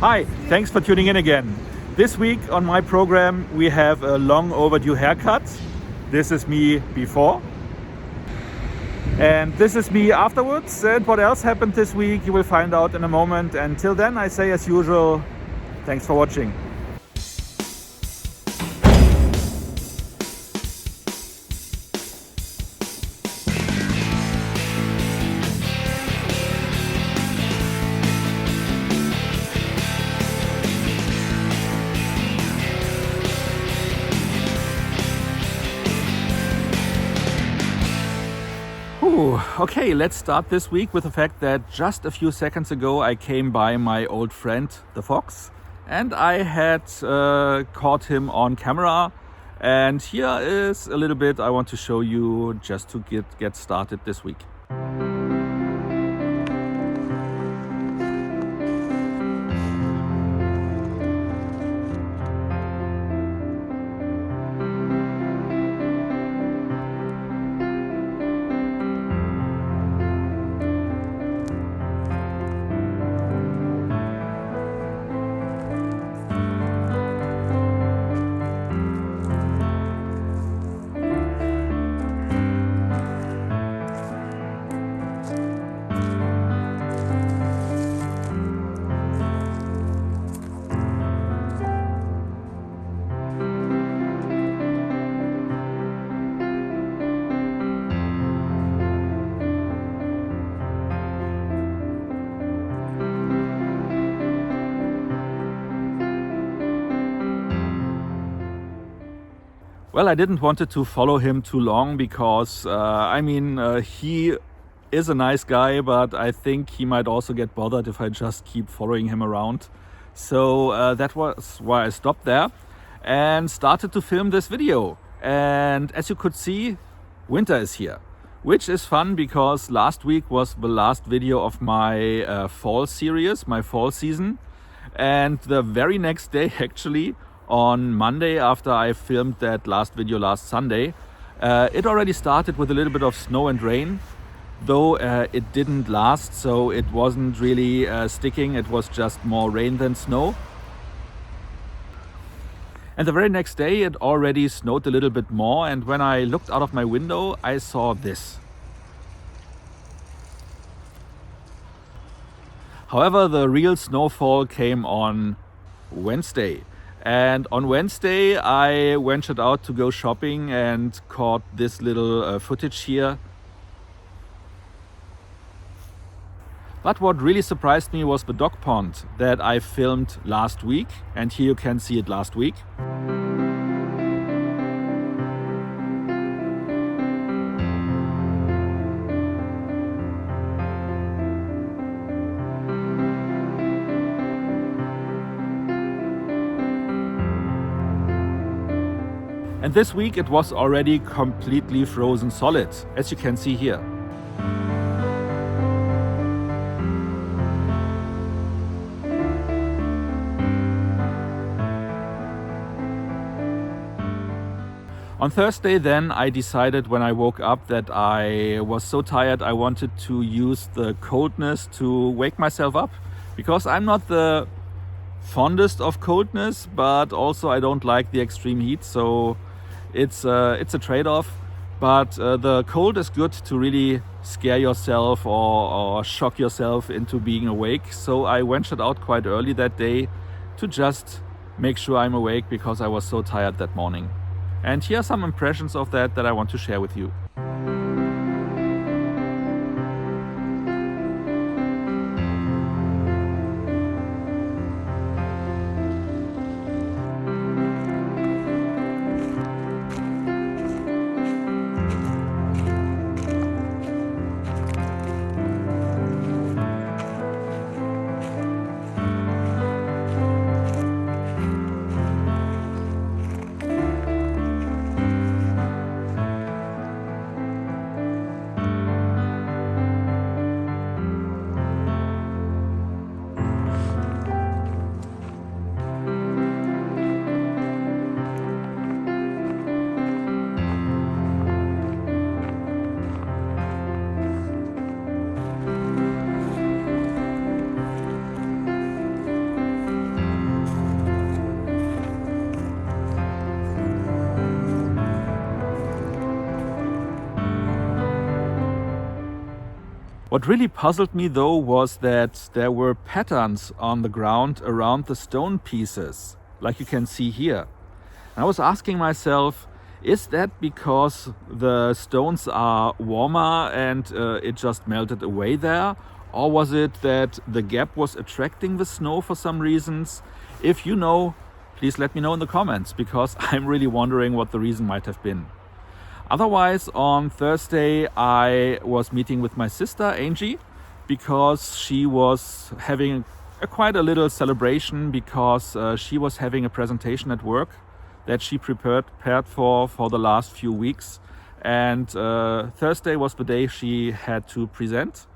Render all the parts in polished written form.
Hi, thanks for tuning in again. This week on my program we have a long overdue haircut. This is me before. And this is me afterwards. And what else happened this week you will find out in a moment. Until then I say as usual, thanks for watching. Okay, let's start this week with the fact that just a few seconds ago I came by my old friend the fox and I had caught him on camera, and here is a little bit I want to show you just to get started this week. Well, I didn't want to follow him too long because, he is a nice guy, but I think he might also get bothered if I just keep following him around. So that was why I stopped there and started to film this video. And as you could see, winter is here, which is fun because last week was the last video of my fall series, my fall season. And the very next day, actually, on Monday, after I filmed that last video last Sunday, it already started with a little bit of snow and rain, though it didn't last, so it wasn't really sticking. It was just more rain than snow. And the very next day it already snowed a little bit more, and when I looked out of my window I saw this. However, the real snowfall came on Wednesday. And on Wednesday I ventured out to go shopping and caught this little footage here. But what really surprised me was the dog pond that I filmed last week, and here you can see it last week. And this week it was already completely frozen solid, as you can see here. On Thursday then I decided when I woke up that I was so tired I wanted to use the coldness to wake myself up, because I'm not the fondest of coldness, but also I don't like the extreme heat, so it's a trade-off. But the cold is good to really scare yourself or shock yourself into being awake. So I ventured out quite early that day to just make sure I'm awake, because I was so tired that morning. And here are some impressions of that I want to share with you. What really puzzled me though was that there were patterns on the ground around the stone pieces, like you can see here. And I was asking myself, is that because the stones are warmer and it just melted away there? Or was it that the gap was attracting the snow for some reasons? If you know, please let me know in the comments, because I'm really wondering what the reason might have been. Otherwise, on Thursday, I was meeting with my sister, Angie, because she was having quite a little celebration because she was having a presentation at work that she prepared for the last few weeks. And Thursday was the day she had to present.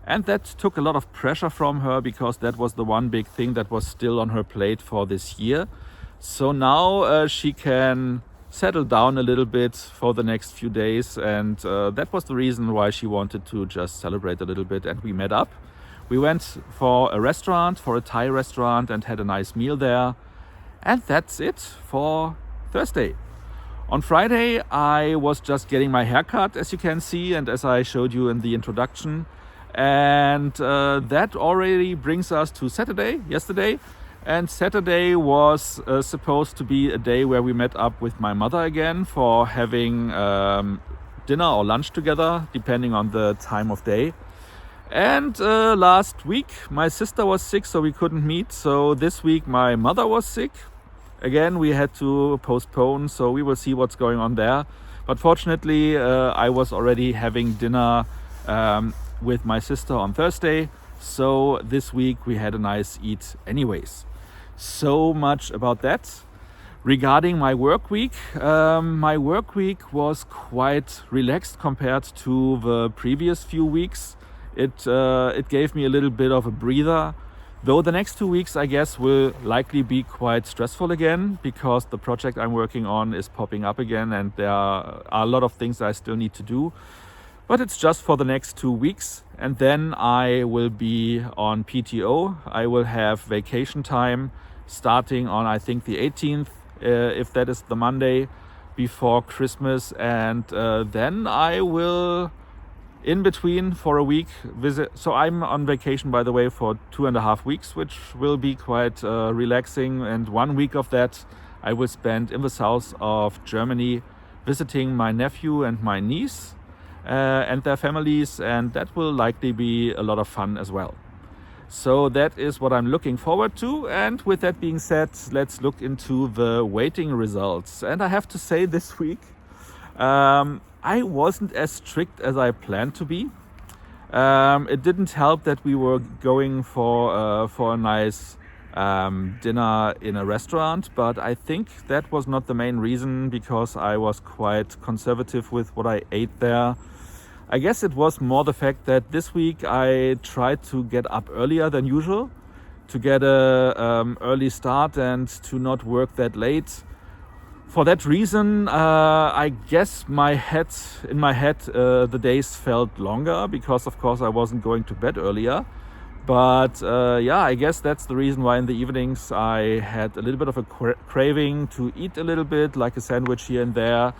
And that took a lot of pressure from her because that was the one big thing that was still on her plate for this year. So now she can settle down a little bit for the next few days. And that was the reason why she wanted to just celebrate a little bit. And we met up. We went for a restaurant, for a Thai restaurant, and had a nice meal there. And that's it for Thursday. On Friday, I was just getting my hair cut, as you can see, and as I showed you in the introduction. And that already brings us to Saturday, yesterday. And Saturday was supposed to be a day where we met up with my mother again for having dinner or lunch together, depending on the time of day. And last week, my sister was sick, so we couldn't meet. So this week, my mother was sick. Again, we had to postpone, so we will see what's going on there. But fortunately, I was already having dinner with my sister on Thursday. So this week, we had a nice eat anyways. So much about that. Regarding my work week was quite relaxed compared to the previous few weeks. It gave me a little bit of a breather, though the next 2 weeks, I guess, will likely be quite stressful again because the project I'm working on is popping up again and there are a lot of things I still need to do. But it's just for the next 2 weeks, and then I will be on PTO. I will have vacation time starting on, I think, the 18th, if that is the Monday before Christmas, and then I will in between for a week visit. So I'm on vacation, by the way, for 2.5 weeks, which will be quite relaxing. And 1 week of that I will spend in the south of Germany visiting my nephew and my niece and their families. And that will likely be a lot of fun as well. So that is what I'm looking forward to. And with that being said, let's look into the weighting results. And I have to say this week, I wasn't as strict as I planned to be. It didn't help that we were going for a nice dinner in a restaurant, but I think that was not the main reason because I was quite conservative with what I ate there. I guess it was more the fact that this week I tried to get up earlier than usual to get a early start and to not work that late. For that reason, I guess in my head, the days felt longer because, of course, I wasn't going to bed earlier. But yeah, I guess that's the reason why in the evenings I had a little bit of a craving to eat a little bit, like a sandwich here and there.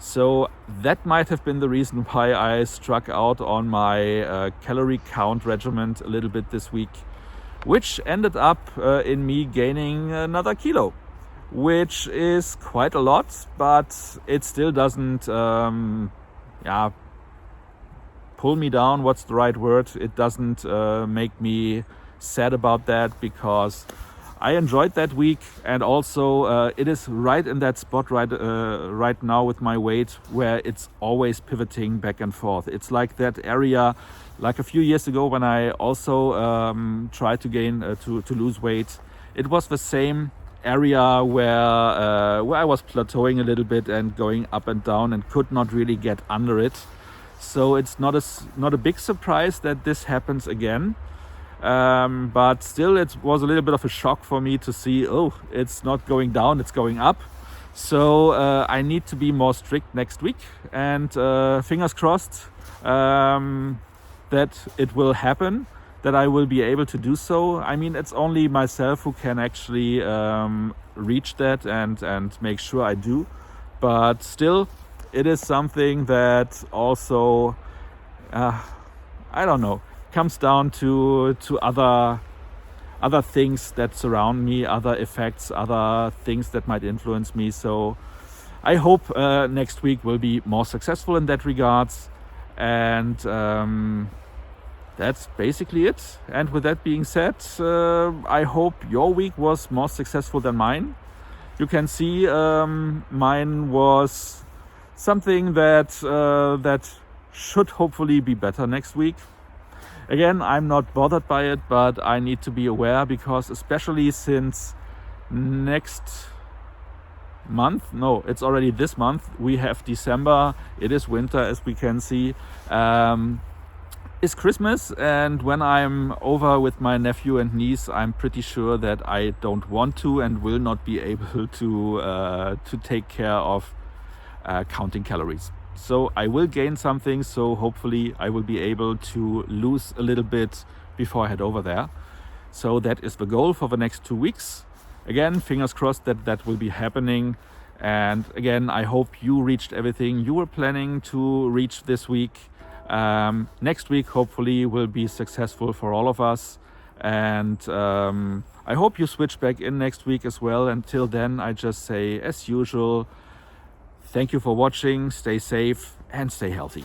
So that might have been the reason why I struck out on my calorie count regimen a little bit this week, which ended up in me gaining another kilo, which is quite a lot, but it still doesn't pull me down. What's the right word? It doesn't make me sad about that because I enjoyed that week, and also it is right in that spot right now with my weight where it's always pivoting back and forth. It's like that area, like a few years ago when I also tried to gain to lose weight. It was the same area where I was plateauing a little bit and going up and down and could not really get under it. So it's not a big surprise that this happens again. But still, it was a little bit of a shock for me to see, oh, it's not going down, it's going up. So I need to be more strict next week, and fingers crossed that it will happen, that I will be able to do so. I mean, it's only myself who can actually reach that and make sure I do. But still, it is something that also I don't know, comes down to other things that surround me, other effects, other things that might influence me. So I hope next week will be more successful in that regards. And that's basically it. And with that being said, I hope your week was more successful than mine. You can see mine was something that should hopefully be better next week. Again, I'm not bothered by it, but I need to be aware, because especially since next month, no, it's already this month, we have December, it is winter, as we can see, it's Christmas, and when I'm over with my nephew and niece, I'm pretty sure that I don't want to and will not be able to take care of counting calories. So I will gain something, so hopefully I will be able to lose a little bit before I head over there. So that is the goal for the next 2 weeks. Again, fingers crossed that that will be happening. And again, I hope you reached everything you were planning to reach this week. Next week hopefully will be successful for all of us. And I hope you switch back in next week as well. Until then, I just say, as usual, thank you for watching, stay safe and stay healthy.